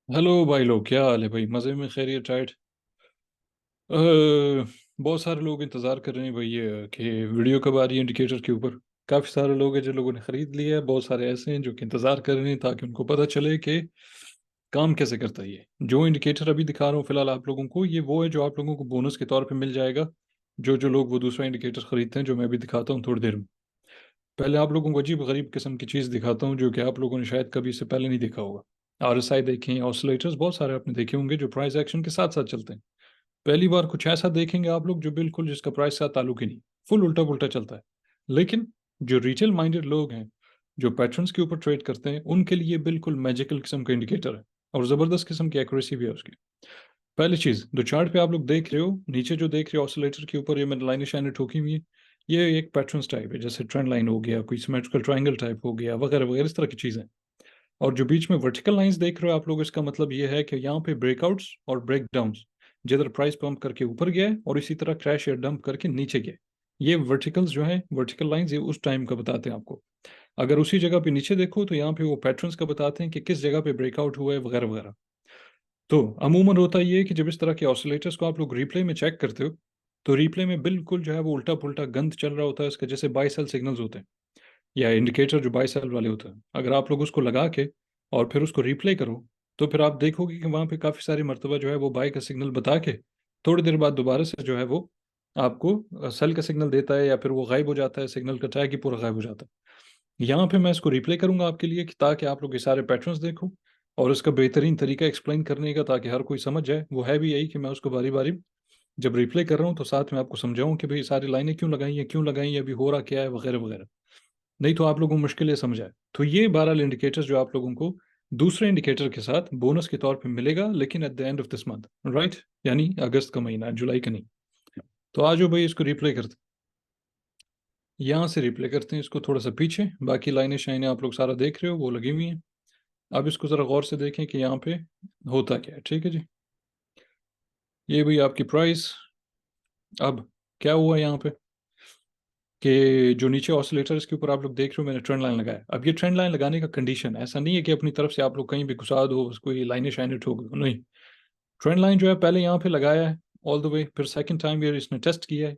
Hello भाई लोग, क्या हाल है भाई? मज़े में, खैरियत, टाइट? बहुत सारे लोग इंतज़ार कर रहे हैं भाई कि वीडियो कब आ रही है इंडिकेटर के ऊपर। काफ़ी सारे लोग हैं जो लोगों ने ख़रीद लिया है, बहुत सारे ऐसे हैं जो कि इंतज़ार कर रहे हैं ताकि उनको पता चले कि काम कैसे करता है। ये जो इंडिकेटर अभी दिखा रहा हूँ फिलहाल आप लोगों को, ये वो है जो आप लोगों को बोनस के तौर पे मिल जाएगा। जो जो लोग वो दूसरा इंडिकेटर ख़रीदते हैं, जो मैं अभी दिखाता हूँ थोड़ी देर में। पहले आप लोगों को अजीब गरीब किस्म की चीज़ दिखाता हूँ जो कि आप लोगों ने शायद कभी इससे पहले नहीं देखा होगा। RSI देखें, ऑसिलेटर्स बहुत सारे आपने देखे होंगे जो प्राइस एक्शन के साथ साथ चलते हैं। पहली बार कुछ ऐसा देखेंगे आप लोग जो बिल्कुल जिसका प्राइस के साथ ताल्लुक ही नहीं, फुल उल्टा पुल्टा चलता है। लेकिन जो रिटेल माइंडेड लोग हैं, जो पैटर्न्स के ऊपर ट्रेड करते हैं, उनके लिए बिल्कुल मैजिकल किस्म का इंडिकेटर है और ज़बरदस्त किस्म की एक्यूरेसी भी है उसकी। पहली चीज़, जो चार्ट पे आप लोग देख रहे हो, नीचे जो देख रहे हो ऑसिलेटर के ऊपर, ये मैंने लाइनें शाइनें ठोकी हुई है। ये एक पैटर्न्स टाइप है, जैसे ट्रेंड लाइन हो गया, कोई सिमेट्रिकल ट्रायंगल टाइप हो गया, वगैरह वगैरह, इस तरह की चीज़ें। और जो बीच में वर्टिकल लाइंस देख रहे हो आप लोग, इसका मतलब ये है कि यहाँ पे ब्रेकआउट्स और ब्रेकडाउन्स, जिधर प्राइस पंप करके ऊपर गया है और इसी तरह क्रैश या डंप करके नीचे गया है। ये वर्टिकल्स जो है, वर्टिकल लाइंस, ये उस टाइम का बताते हैं आपको। अगर उसी जगह पे नीचे देखो तो यहाँ पे वो पैटर्न्स का बताते हैं कि किस जगह पे ब्रेकआउट हुआ है, वगैरह वगैरह। तो अमूमन होता ये है कि जब इस तरह के ऑसिलेटर्स को आप लोग रिप्ले में चेक करते हो, तो रिप्ले में बिल्कुल जो है वो उल्टा पुल्टा गंद चल रहा होता है इसका, जैसे बाई सेल सिग्नल्स होते हैं या इंडिकेटर जो बाई सेल वाले होते हैं। अगर आप लोग उसको लगा के और फिर उसको रिप्ले करो, तो फिर आप देखोगे कि वहाँ पे काफ़ी सारी मरतबा जो है वो बाई का सिग्नल बता के थोड़ी देर बाद दोबारा से जो है वो आपको सेल का सिग्नल देता है, या फिर वो गायब हो जाता है, सिग्नल का टैग ही पूरा गायब हो जाता है। यहाँ पे मैं इसको रिप्ले करूंगा आपके लिए ताकि आप लोग ये सारे पैटर्न्स देखो, और इसका बेहतरीन तरीका एक्सप्लेन करने का ताकि हर कोई समझ जाए वो है भी यही कि मैं उसको बारी बारी जब रिप्ले कर रहा हूँ तो साथ में आपको समझाऊं कि भाई सारी लाइनें क्यों लगाई हैं, अभी हो रहा क्या है, वगैरह वगैरह। नहीं तो आप लोगों को मुश्किल है समझ आए। तो ये 12 इंडिकेटर्स जो आप लोगों को दूसरे इंडिकेटर के साथ बोनस के तौर पे मिलेगा, लेकिन at the end of this month, right? यानी अगस्त का महीना, जुलाई का नहीं। तो आज भाई इसको रिप्ले करते हैं, यहाँ से रिप्ले करते हैं इसको थोड़ा सा पीछे। बाकी लाइनें शाइनें आप लोग सारा देख रहे हो, वो लगी हुई हैं। अब इसको ज़रा गौर से देखें कि यहाँ पे होता क्या है। ठीक है जी, ये भी आपकी प्राइस। अब क्या हुआ यहाँ पे कि जो नीचे ऑसिलेटर इसके ऊपर आप लोग देख रहे हो, मैंने ट्रेंड लाइन लगाया। अब ये ट्रेंड लाइन लगाने का कंडीशन ऐसा नहीं है कि अपनी तरफ से आप लोग कहीं भी घुसा दो उसको, ये लाइनें शाइनें ठोक दो, नहीं। ट्रेंड लाइन जो है पहले यहाँ पे लगाया है ऑल द वे, फिर सेकंड टाइम ये इसने टेस्ट किया है,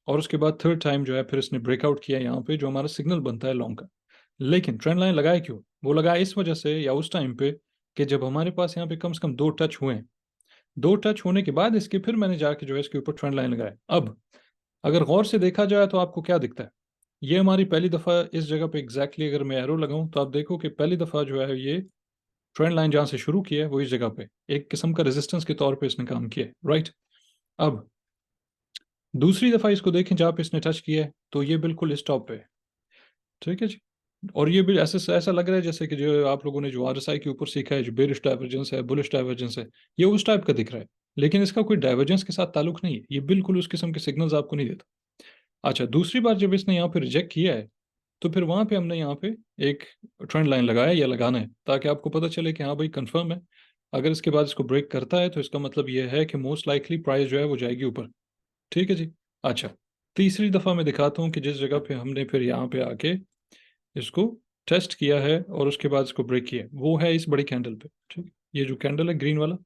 और उसके बाद थर्ड टाइम जो है फिर इसने ब्रेकआउट किया है यहाँ पे, जो हमारा सिग्नल बनता है लॉन्ग का। लेकिन ट्रेंड लाइन लगाया क्यों? वो लगाया इस वजह से, या उस टाइम पे, कि जब हमारे पास यहाँ पे कम से कम दो टच हुए हैं, दो टच होने के बाद इसके फिर मैंने जाके जो है इसके ऊपर ट्रेंड लाइन लगाया। अब अगर गौर से देखा जाए तो आपको क्या दिखता है? ये हमारी पहली दफ़ा इस जगह पे एग्जैक्टली अगर मैं एरो लगाऊं तो आप देखो कि पहली दफ़ा जो है ये ट्रेंड लाइन जहाँ से शुरू किया है वो इस जगह पे एक किस्म का रेजिस्टेंस के तौर पे इसने काम किया है, राइट? अब दूसरी दफ़ा इसको देखें जहाँ पे इसने टच किया है, तो ये बिल्कुल इस टॉप पे है। ठीक है जी। और ये भी ऐसा ऐसा लग रहा है जैसे कि जो आप लोगों ने जो RSI के ऊपर सीखा है, जो बेरिश डाइवर्जेंस है, बुलिश डाइवर्जेंस है, ये उस टाइप का दिख रहा है। लेकिन इसका कोई डाइवर्जेंस के साथ ताल्लुक नहीं है, ये बिल्कुल उस किस्म के सिग्नल्स आपको नहीं देता। अच्छा, दूसरी बार जब इसने यहाँ पे रिजेक्ट किया है, तो फिर वहाँ पे हमने यहाँ पे एक ट्रेंड लाइन लगाया या लगाना है ताकि आपको पता चले कि हाँ भाई कंफर्म है। अगर इसके बाद इसको ब्रेक करता है तो इसका मतलब ये है कि मोस्ट लाइकली प्राइस जो है वो जाएगी ऊपर। ठीक है जी। अच्छा, तीसरी दफ़ा मैं दिखाता हूँ कि जिस जगह पे हमने फिर यहाँ पे आके इसको टेस्ट किया है और उसके बाद इसको ब्रेक किया है, वो है इस बड़ी कैंडल पे। ठीक, ये जो कैंडल है ग्रीन वाला,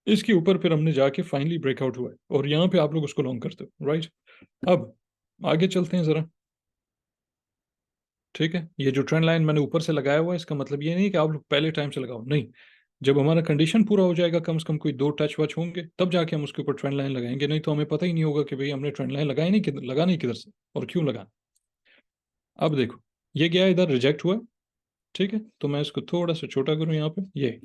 इसके ऊपर फिर हमने जाके फाइनली ब्रेकआउट हुआ है, और यहाँ पे आप लोग उसको लॉन्ग करते हो, राइट? अब आगे चलते हैं ज़रा। ठीक है, ये जो ट्रेंड लाइन मैंने ऊपर से लगाया हुआ है, इसका मतलब ये नहीं कि आप लोग पहले टाइम से लगाओ, नहीं। जब हमारा कंडीशन पूरा हो जाएगा, कम से कम कोई दो टच वच होंगे, तब जाके हम उसके ऊपर ट्रेंड लाइन लगाएंगे, नहीं तो हमें पता ही नहीं होगा कि भाई हमने ट्रेंड लाइन लगाई नहीं, किधर लगानी, किधर से और क्यों लगाना। अब देखो, ये गया इधर, रिजेक्ट हुआ। ठीक है, तो मैं इसको थोड़ा सा छोटा करूँ यहाँ पे, ये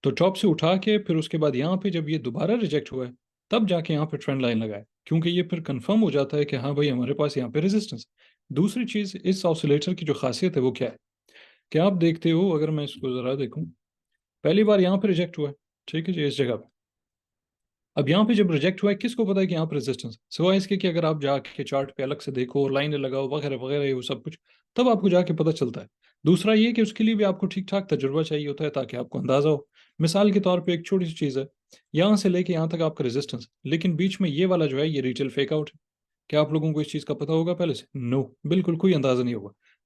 तो टॉप से उठा के फिर उसके बाद यहाँ पे जब ये दोबारा रिजेक्ट हुआ है, तब जाके यहाँ पे ट्रेंड लाइन लगाए, क्योंकि ये फिर कंफर्म हो जाता है कि हाँ भाई हमारे पास यहाँ पे रेजिस्टेंस। दूसरी चीज़, इस ऑसिलेटर की जो खासियत है वो क्या है, क्या आप देखते हो, अगर मैं इसको ज़रा देखूँ, पहली बार यहाँ पे रिजेक्ट हुआ है। ठीक है जी, इस जगह पे। अब यहाँ पे जब रिजेक्ट हुआ है, किसको पता है कि यहाँ पे रेजिस्टेंस, सिवाय इसके कि अगर आप जाके चार्ट पे अलग से देखो, लाइनें लगाओ, वगैरह वगैरह, वो सब कुछ, तब आपको जाके पता चलता है। दूसरा ये कि उसके लिए भी आपको ठीक ठाक तजुर्बा चाहिए होता है ताकि आपको अंदाजा हो। मिसाल के तौर पे एक छोटी सी चीज़ है, यहाँ से लेके यहाँ तक आपका रेजिस्टेंस, लेकिन बीच में ये वाला जो है ये रिटेल फेक आउट है। क्या आप लोगों को इस चीज़ का पता होगा पहले से? नो, बिल्कुल कोई अंदाजा नहीं होगा।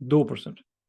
2%.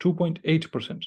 2.8%.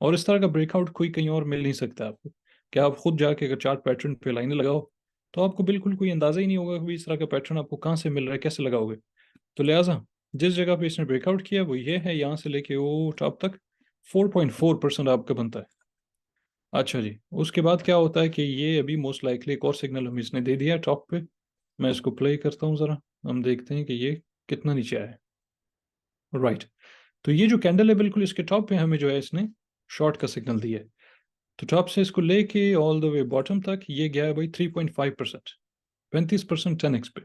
और इस तरह का ब्रेकआउट कोई कहीं और मिल नहीं सकता आपको, कि आप खुद जाके अगर चार्ट पैटर्न पे लाइनें लगाओ तो आपको बिल्कुल कोई अंदाजा ही नहीं होगा कि इस तरह का पैटर्न आपको कहाँ से मिल रहा है, कैसे लगाओगे। तो लिहाजा जिस जगह पे इसने ब्रेकआउट किया वो ये है, यहाँ से लेके वो टॉप तक 4.4% आपका बनता है। अच्छा जी, उसके बाद क्या होता है कि ये अभी मोस्ट लाइकली एक और सिग्नल हम इसने दे दिया टॉप पे। मैं इसको प्ले करता हूँ ज़रा, हम देखते हैं कि ये कितना नीचे आया है। राइट, तो ये जो कैंडल है बिल्कुल इसके टॉप पे हमें जो है इसने शॉर्ट का सिग्नल दिया है। तो टॉप से इसको लेके ऑल द वे बॉटम तक ये गया है भाई 3.5%, 35% 10x पे।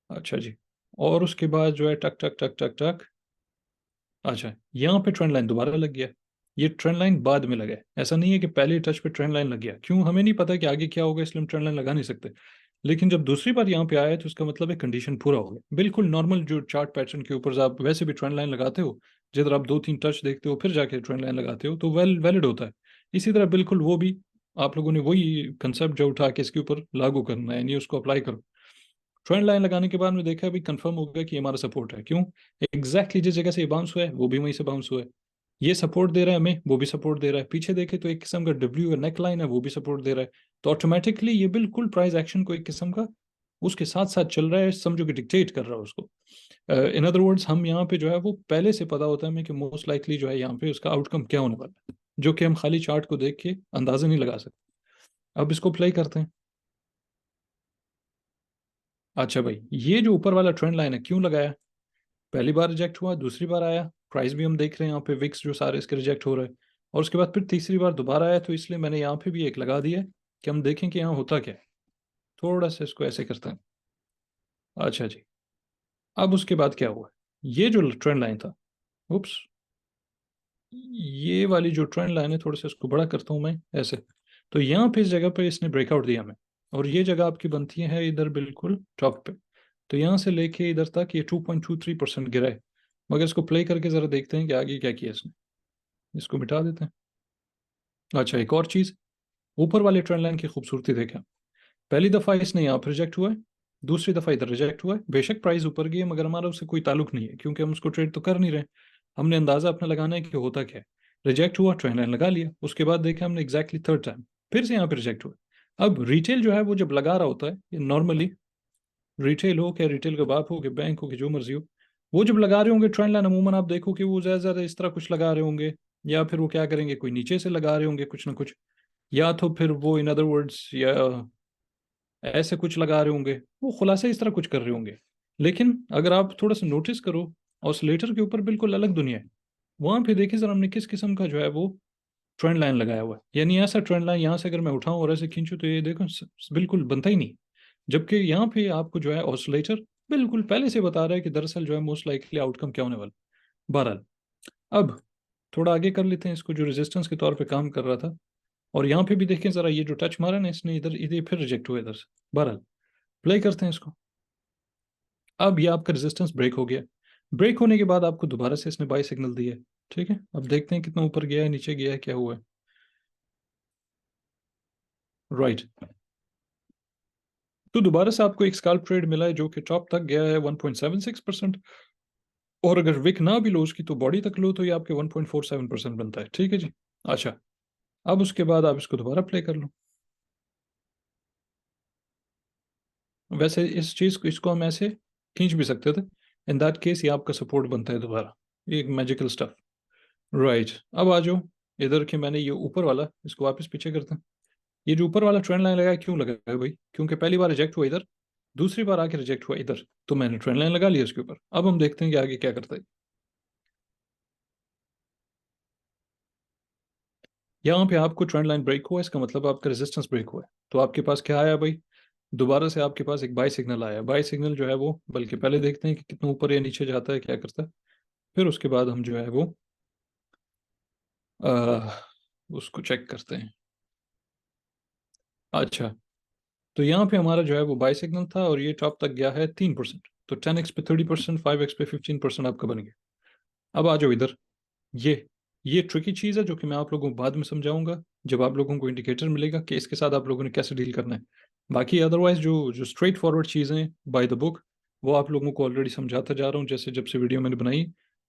अच्छा जी, और उसके बाद जो है टक टक टक टक टक, अच्छा यहाँ पे ट्रेंड लाइन दोबारा लग गया। ये ट्रेंड लाइन बाद में लगा है, ऐसा नहीं है कि पहले टच पे ट्रेंड लाइन लग गया, क्यों हमें नहीं पता कि आगे क्या होगा इसलिए हम ट्रेंड लाइन लगा नहीं सकते। लेकिन जब दूसरी बार यहाँ पे आया है तो इसका मतलब है कंडीशन पूरा हो गया, बिल्कुल नॉर्मल जो चार्ट पैटर्न के ऊपर आप वैसे भी ट्रेंड लाइन लगाते हो, जिधर आप 2-3 टच देखते हो फिर जाके ट्रेंड लाइन लगाते हो तो वैलिड होता है। इसी तरह बिल्कुल वो भी आप लोगों ने वही कंसेप्ट जो उठा के इसके ऊपर लागू करना है, यानी उसको अप्लाई करो। ट्रेंड लाइन लगाने के बाद में देखा भी कंफर्म हो गया कि ये हमारा सपोर्ट है, क्यों एग्जैक्टली जिस जगह से ये बाउंस हुआ है वो भी वहीं से बाउंस हुआ है। ये सपोर्ट दे रहा है हमें, वो भी सपोर्ट दे रहा है, पीछे देखे तो एक किस्म का डब्ल्यू नेक लाइन है वो भी सपोर्ट दे रहा है। तो ऑटोमेटिकली ये बिल्कुल प्राइस एक्शन को एक किस्म का उसके साथ साथ चल रहा है, समझो कि डिक्टेट कर रहा है उसको। इन अदर वर्ड्स हम यहाँ पे जो है वो पहले से पता होता है हमें कि मोस्ट लाइकली जो है यहाँ पे उसका आउटकम क्या होने वाला है, जो कि हम खाली चार्ट को देख के अंदाजा नहीं लगा सकते। अब इसको प्ले करते हैं। अच्छा भाई, ये जो ऊपर वाला ट्रेंड लाइन है क्यों लगाया, पहली बार रिजेक्ट हुआ, दूसरी बार आया, प्राइस भी हम देख रहे हैं यहाँ पे विक्स जो सारे इसके रिजेक्ट हो रहे हैं, और उसके बाद फिर तीसरी बार दोबारा आया, तो इसलिए मैंने यहाँ पे भी एक लगा दिया कि हम देखें कि यहाँ होता क्या है। थोड़ा सा इसको ऐसे करते हैं। अच्छा जी, अब उसके बाद क्या हुआ, ये जो ट्रेंड लाइन था, उप्स, ये वाली जो ट्रेंड लाइन है थोड़ा सा इसको बड़ा करता हूँ मैं ऐसे। तो यहाँ पे इस जगह पे इसने ब्रेकआउट दिया हमें, और ये जगह आपकी बनती है इधर बिल्कुल टॉप पे। तो यहाँ से लेके इधर तक ये 2.23% गिरा है। मगर इसको प्ले करके ज़रा देखते हैं कि आगे क्या किया इसने। इसको मिटा देते हैं। अच्छा, एक और चीज़, ऊपर वाले ट्रेंड लाइन की खूबसूरती देखें। पहली दफ़ा इसने यहाँ पर रिजेक्ट हुआ है, दूसरी दफ़ा इधर रिजेक्ट हुआ है, बेशक प्राइस ऊपर गई है मगर हमारा उससे कोई ताल्लुक नहीं है क्योंकि हम उसको ट्रेड तो कर नहीं रहे। हमने अंदाज़ा अपना लगाना है कि होता क्या है। रिजेक्ट हुआ, ट्रेंड लाइन लगा लिया, उसके बाद देखा हमने एग्जैक्टली थर्ड टाइम फिर से यहाँ पे रिजेक्ट हुआ। अब रिटेल जो है वो जब लगा रहा होता है, ये नॉर्मली रिटेल हो, क्या रिटेल का बाप हो, कि बैंक हो, कि जो मर्जी हो, वो जब लगा रहे होंगे ट्रेंड लाइन अमूमन आप देखो कि वो ज़्यादा ज़्यादा इस तरह कुछ लगा रहे होंगे, या फिर वो क्या करेंगे कोई नीचे से लगा रहे होंगे कुछ ना कुछ, या तो फिर वो इन अदर वर्ड्स या ऐसे कुछ लगा रहे होंगे, वो खुलासा इस तरह कुछ कर रहे होंगे। लेकिन अगर आप थोड़ा सा नोटिस करो, ऑसिलेटर के ऊपर बिल्कुल अलग दुनिया है। वहां पे देखिए सर हमने किस किस्म का जो है वो ट्रेंड लाइन लगाया हुआ है, यानी ऐसा ट्रेंड लाइन यहाँ से अगर मैं उठाऊं और ऐसे खींचूं तो ये देखो बिल्कुल बनता ही नहीं। जबकि यहाँ पे आपको जो है ऑसिलेटर बिल्कुल पहले से बता रहा है कि दरअसल जो है मोस्ट लाइकली आउटकम क्या होने वाला। बहरहाल, अब थोड़ा आगे कर लेते हैं इसको, जो रेजिस्टेंस के तौर पे काम कर रहा था। और यहाँ पे भी देखें जरा, ये जो टच मारा ना इसने इधर इधर फिर रिजेक्ट हुआ इधर से। बहरहाल, प्ले करते हैं इसको। अब ये आपका रेजिस्टेंस ब्रेक हो गया, ब्रेक होने के बाद आपको दोबारा से इसने बाई सिग्नल दिया है। ठीक है, अब देखते हैं कितना ऊपर गया है, नीचे गया है, क्या हुआ है। राइट, तो दोबारा से आपको एक स्कैल्प ट्रेड मिला है जो कि टॉप तक गया है 1.76%। और अगर विक ना भी लो उसकी तो बॉडी तक लो तो ये आपके 1.47% बनता है। ठीक है जी। अच्छा, अब उसके बाद आप इसको दोबारा प्ले कर लो। वैसे इस चीज़ को इसको हम ऐसे खींच भी सकते थे, इन दैट केस ये आपका सपोर्ट बनता है दोबारा, ये एक मैजिकल स्टफ। राइट, अब आ जाओ इधर के, मैंने ये ऊपर वाला इसको वापस पीछे करते हैं। ये जो ऊपर वाला ट्रेंड लाइन लगाया क्यों लगाया है भाई, क्योंकि पहली बार रिजेक्ट हुआ इधर, दूसरी बार आके रिजेक्ट हुआ इधर, तो मैंने ट्रेंड लाइन लगा लिया इसके ऊपर। अब हम देखते हैं कि आगे क्या करता है। यहाँ पे आपको ट्रेंड लाइन ब्रेक हुआ, इसका मतलब आपका रेजिस्टेंस ब्रेक हुआ है, तो आपके पास क्या आया भाई, दोबारा से आपके पास एक बाई सिग्नल आया। बाई सिग्नल जो है वो, बल्कि पहले देखते हैं कि कितना ऊपर या नीचे जाता है, क्या करता है, फिर उसके बाद हम जो है वो आ, उसको चेक करते हैं। अच्छा, तो यहाँ पे हमारा जो है वो बाई सिग्नल था और ये टॉप तक गया है 3%, तो 10x पे 30%, 5x पे 15% आपका बन गया। अब आ जाओ इधर, ये ये ट्रिकी चीज़ है जो कि मैं आप लोगों को बाद में समझाऊंगा जब आप लोगों को इंडिकेटर मिलेगा कि इसके साथ आप लोगों ने कैसे डील करना है। बाकी अदरवाइज जो जो स्ट्रेट फॉरवर्ड चीज़ें बाय द बुक, वो आप लोगों को ऑलरेडी समझाता जा रहा हूँ जैसे जब से वीडियो मैंने बनाई,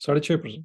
6.5%.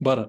12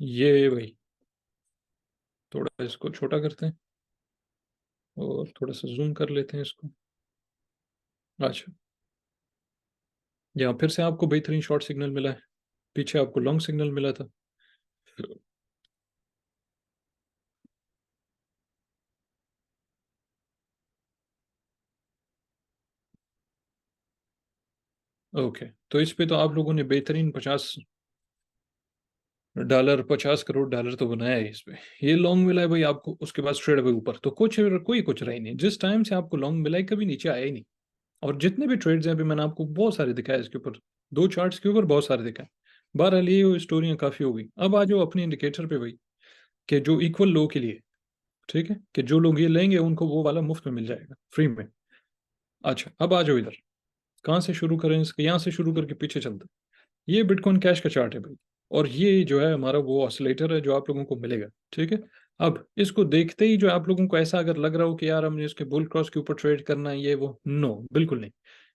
ये भाई थोड़ा इसको छोटा करते हैं और थोड़ा सा जूम कर लेते हैं इसको। अच्छा, यहाँ फिर से आपको बेहतरीन शॉर्ट सिग्नल मिला है, पीछे आपको लॉन्ग सिग्नल मिला था। ओके, तो इस पे तो आप लोगों ने बेहतरीन $50, $50 करोड़ तो बनाया है इस पे। ये लॉन्ग मिला है भाई आपको, उसके बाद स्ट्रेट अवे ऊपर तो कुछ रहा ही नहीं। जिस टाइम से आपको लॉन्ग मिला है कभी नीचे आया ही नहीं। और जितने भी ट्रेड्स हैं अभी मैंने आपको बहुत सारे दिखाए इसके ऊपर, दो चार्ट्स के ऊपर बहुत सारे दिखाए। बहरहाल ये स्टोरियाँ काफ़ी हो गई। अब आ जाओ अपने इंडिकेटर पे भाई, कि जो इक्वल लो के लिए, ठीक है, कि जो लोग ये लेंगे उनको वो वाला मुफ्त में मिल जाएगा, फ्री में। अच्छा, अब आ जाओ इधर, कहाँ से शुरू करें इसके, यहाँ से शुरू करके पीछे चलते हैं। ये बिटकॉइन कैश का चार्ट है भाई, और ये जो है हमारा वो ऑसिलेटर है जो आप लोगों को मिलेगा, ठीक है। अब इसको देखते ही जो आप लोगों को ऐसा अगर लग रहा हो कि यार हमने इसके बुल क्रॉस के ऊपर ट्रेड करना है ये वो, नो बिल्कुल नहीं।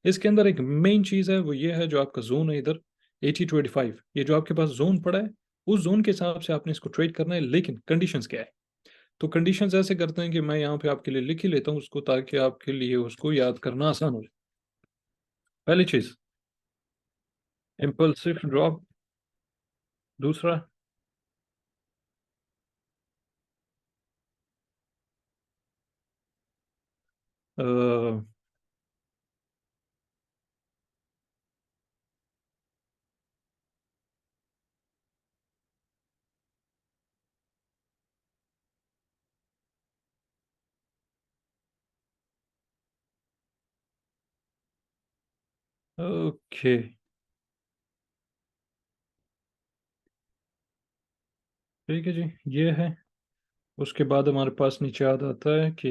इसके अंदर एक मेन चीज़ है, वो ये है जो आपका जोन है इधर 80 to 85, ये जो आपके पास जोन पड़ा है, उस जोन के हिसाब से आपने इसको ट्रेड करना है। लेकिन कंडीशंस क्या है? तो कंडीशंस ऐसे करते हैं कि मैं यहाँ पे आपके लिए लिख ही लेता हूँ उसको, ताकि आपके लिए उसको याद करना आसान हो जाए। पहली चीज़, इम्पल्सिव ड्रॉप। दूसरा, ओके ठीक है जी, ये है। उसके बाद हमारे पास नीचे याद आता है कि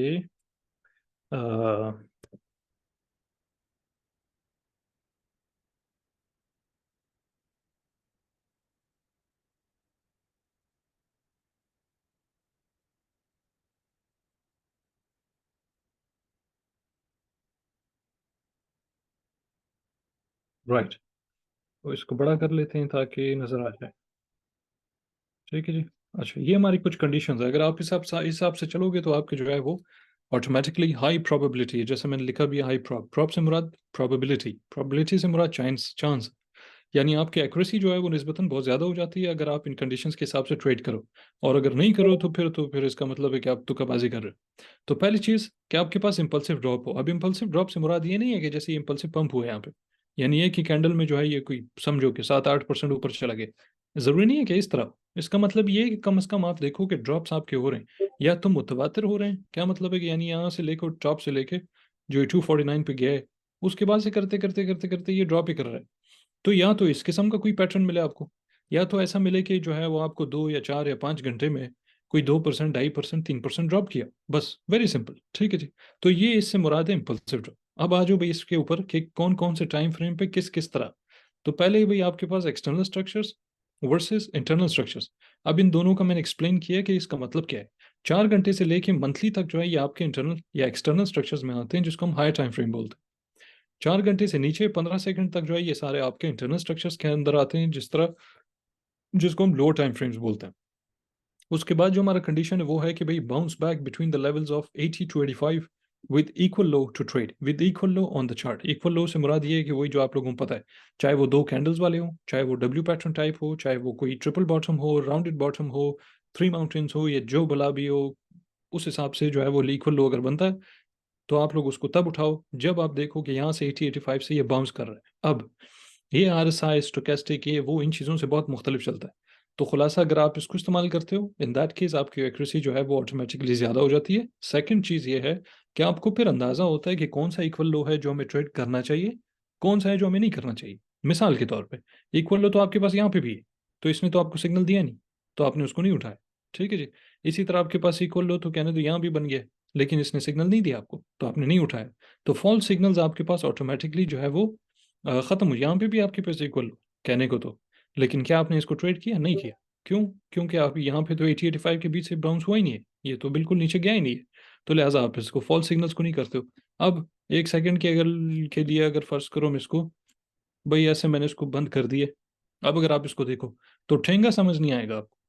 राइट, तो इसको बड़ा कर लेते हैं ताकि नज़र आ जाए। ठीक है जी। अच्छा, ये हमारी कुछ कंडीशंस है, अगर आप हिसाब से चलोगे तो आपके जो है वो ऑटोमेटिकली हाई प्रोबेबिलिटी है, जैसे मैंने लिखा भी है हाई प्रोब से मुराद प्रोबेबिलिटी, प्रोबेबिलिटी से मुराद चांस चांस, यानी आपकी एक्यूरेसी जो है वो निस्बतन बहुत ज़्यादा हो जाती है अगर आप इन कंडीशंस के हिसाब से ट्रेड करो। और अगर नहीं करो तो फिर इसका मतलब है कि आप तुक्काबाजी कर रहे हो। तो पहली चीज़ कि आपके पास इंपल्सिव ड्रॉप हो। अब इंपल्सिव ड्रॉप से मुराद ये नहीं है कि जैसे इंपल्सिव पंप हुआ है यहाँ पे, यानी ये कि कैंडल में जो है ये कोई समझो कि 7-8% ऊपर चला गया, ज़रूरी नहीं है कि इस तरह। इसका मतलब ये है कि कम से कम आप देखो कि ड्रॉप्स आपके हो रहे हैं या तो मुतवातिर हो रहे हैं। क्या मतलब है कि यानी यहाँ से लेकर टॉप से लेके जो 249 पे गया है, उसके बाद से करते करते करते करते ये ड्रॉप ही कर रहा है। तो या तो इस किस्म का कोई पैटर्न मिले आपको, या तो ऐसा मिले कि जो है वो आपको 2 या 4 या 5 घंटे में कोई 2%, 2.5%, 3% ड्रॉप किया, बस वेरी सिंपल। ठीक है जी, तो ये इससे मुराद है इम्पल्सिव ड्रॉप। अब आ जाओ भाई इसके ऊपर कि कौन कौन से टाइम फ्रेम पे किस किस तरह। तो पहले ही भाई आपके पास external structures versus internal structures. अब इन दोनों का मैंने एक्सप्लेन किया कि इसका मतलब क्या है। 4 घंटे से लेके मंथली तक जो है ये आपके इंटरनल या एक्सटर्नल स्ट्रक्चर्स में आते हैं, जिसको हम हाई टाइम फ्रेम बोलते हैं। 4 घंटे से नीचे 15 सेकंड तक जो है ये सारे आपके इंटरनल स्ट्रक्चर्स के अंदर आते हैं, जिस तरह जिसको हम लो टाइम फ्रेम्स बोलते हैं। उसके बाद जो हमारा कंडीशन है वो है कि भाई bounce back between the levels of 80 to 85 with equal low to trade, with equal low on the chart. Equal low से मुराद ये है कि वही जो आप लोगों को पता है, चाहे वो दो कैंडल्स वाले हो, चाहे वो डब्ल्यू पैटर्न टाइप हो, चाहे वो कोई ट्रिपल बॉटम हो, राउंडेड बॉटम हो, थ्री माउंटेन्स हो, या जो भला भी हो, उस हिसाब से जो है वो इक्वल लो अगर बनता है तो आप लोग उसको तब उठाओ जब आप देखो कि यहाँ से 80-85 से ये बाउंस कर रहा है। अब ये RSI स्टोकेस्टिक ये वो इन चीज़ों से बहुत मुख्तलिफ चलता है। तो खुलासा अगर आप इसको इस्तेमाल करते हो इन दैट केस आपकी एक्यूरेसी जो है वो ऑटोमेटिकली ज़्यादा हो जाती है। सेकंड चीज़ ये है कि आपको फिर अंदाज़ा होता है कि कौन सा इक्वल लो है जो हमें ट्रेड करना चाहिए, कौन सा है जो हमें नहीं करना चाहिए। मिसाल के तौर पे इक्वल लो तो आपके पास यहाँ पे भी है, तो इसने तो आपको सिग्नल दिया नहीं, तो आपने उसको नहीं उठाया। ठीक है जी। इसी तरह आपके पास इक्वल लो तो कहने तो यहाँ भी बन गया, लेकिन इसने सिग्नल नहीं दिया आपको, तो आपने नहीं उठाया। तो फॉल्स सिग्नल्स आपके पास ऑटोमेटिकली जो है वो ख़त्म हो। यहाँ पे भी आपके पास इक्वल कहने को तो, लेकिन क्या आपने इसको ट्रेड किया? नहीं किया। क्यों? क्योंकि आप यहाँ पे तो 80-85 के बीच से बाउंस हुआ ही नहीं है, ये तो बिल्कुल नीचे गया ही नहीं है। तो लिहाजा आप इसको फॉल्स सिग्नल्स को नहीं करते हो। अब 1 सेकंड के लिए अगर फर्ज करो मैं इसको, भाई ऐसे मैंने इसको बंद कर दिए, अब अगर आप इसको देखो तो ठेंगा समझ नहीं आएगा आपको।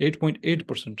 8.8%،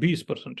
20%،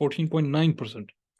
14.9%،